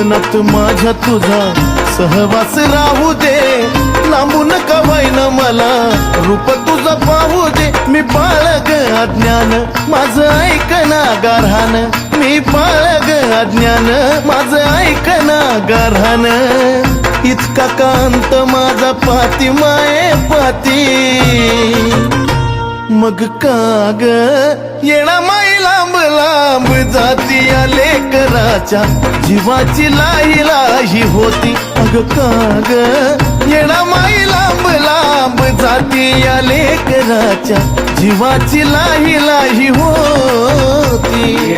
जीवनात माझ्या तुझा सहवास राहू दे, लांबून का होईना मला रूप तुझं पाहू दे. मी बाळग अज्ञान माझं ऐकना गारहान, मी बाळग अज्ञान माझं ऐकना गारहान. इतका कांत माझा पाती माये पाती, मग काग येणा माई लांब लांब जाती या लेकराच्या जीवाची लाही लाही होती. मग काग येणा माई लांब लांब जाती या लेकराच्या जीवाची लाही लाही होती.